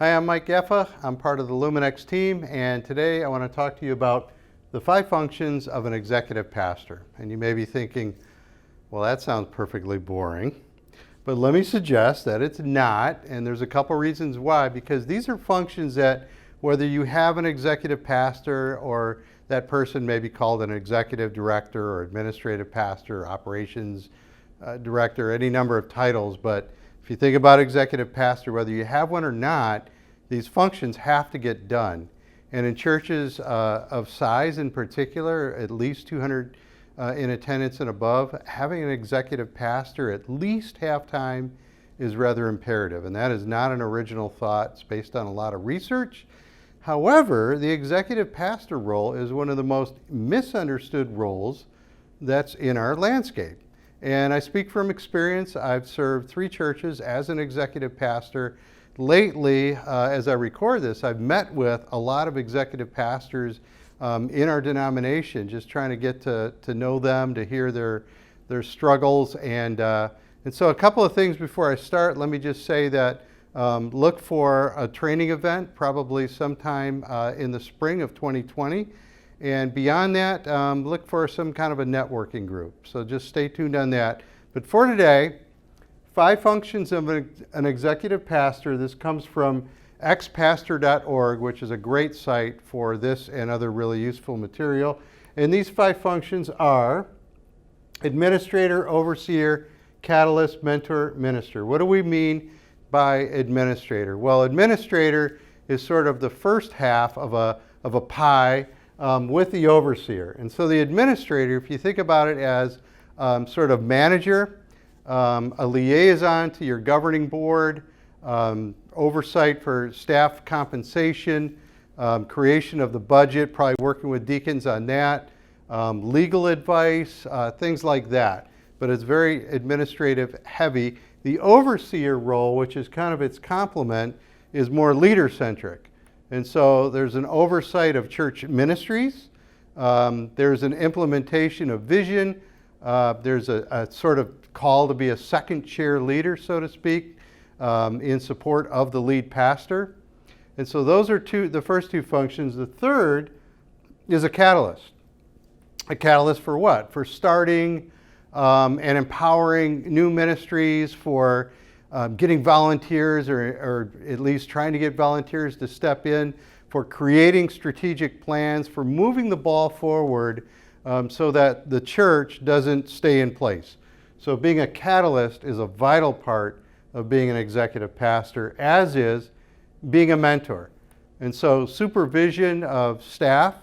Hi, I'm Mike Gafa. I'm part of the Luminex team, and today I want to talk to you about the 5 functions of an executive pastor. And you may be thinking, well, that sounds perfectly boring. But let me suggest that it's not, and there's a couple reasons why, because these are functions that whether you have an executive pastor or that person may be called an executive director or administrative pastor, operations director, any number of titles, but if you think about executive pastor, whether you have one or not, these functions have to get done. And in churches of size in particular, at least 200 in attendance and above, having an executive pastor at least half-time is rather imperative. And that is not an original thought. It's based on a lot of research. However, the executive pastor role is one of the most misunderstood roles that's in our landscape. And I speak from experience. I've served 3 churches as an executive pastor. Lately, as I record this, I've met with a lot of executive pastors in our denomination, just trying to get to know them, to hear their struggles. And so a couple of things before I start, let me just say that look for a training event, probably sometime in the spring of 2020. And beyond that, look for some kind of a networking group. So just stay tuned on that. But for today, 5 functions of an executive pastor. This comes from xpastor.org, which is a great site for this and other really useful material. And these 5 functions are administrator, overseer, catalyst, mentor, minister. What do we mean by administrator? Well, administrator is sort of the first half of a pie with the overseer. And so the administrator, if you think about it as sort of manager, a liaison to your governing board, oversight for staff compensation, creation of the budget, probably working with deacons on that, legal advice, things like that. But it's very administrative heavy. The overseer role, which is kind of its complement, is more leader-centric. And so there's an oversight of church ministries. There's an implementation of vision. There's a sort of call to be a second chair leader, so to speak, in support of the lead pastor. And so those are the first 2 functions. The third is a catalyst. A catalyst for what? For starting and empowering new ministries, for getting volunteers or at least trying to get volunteers to step in, for creating strategic plans, for moving the ball forward so that the church doesn't stay in place. So being a catalyst is a vital part of being an executive pastor, as is being a mentor. And so supervision of staff,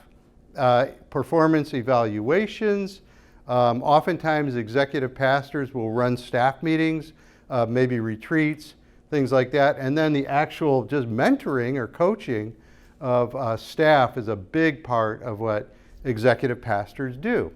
performance evaluations, oftentimes executive pastors will run staff meetings, maybe retreats, things like that. And then the actual just mentoring or coaching of staff is a big part of what executive pastors do.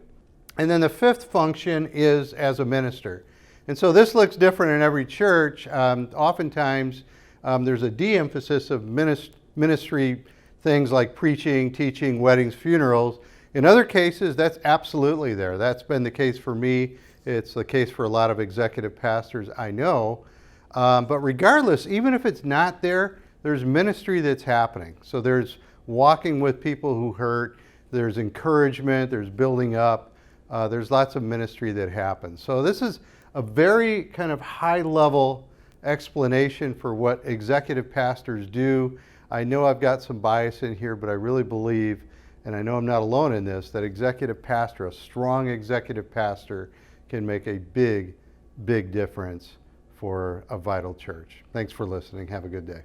And then the 5th function is as a minister. And so this looks different in every church. Oftentimes there's a de-emphasis of ministry things like preaching, teaching, weddings, funerals. In other cases, that's absolutely there. That's been the case for me. It's the case for a lot of executive pastors I know. But regardless, even if it's not there, there's ministry that's happening. So there's walking with people who hurt, there's encouragement, there's building up, there's lots of ministry that happens. So this is a very kind of high-level explanation for what executive pastors do. I know I've got some bias in here, but I really believe, and I know I'm not alone in this, that executive pastor, a strong executive pastor, can make a big, big difference for a vital church. Thanks for listening. Have a good day.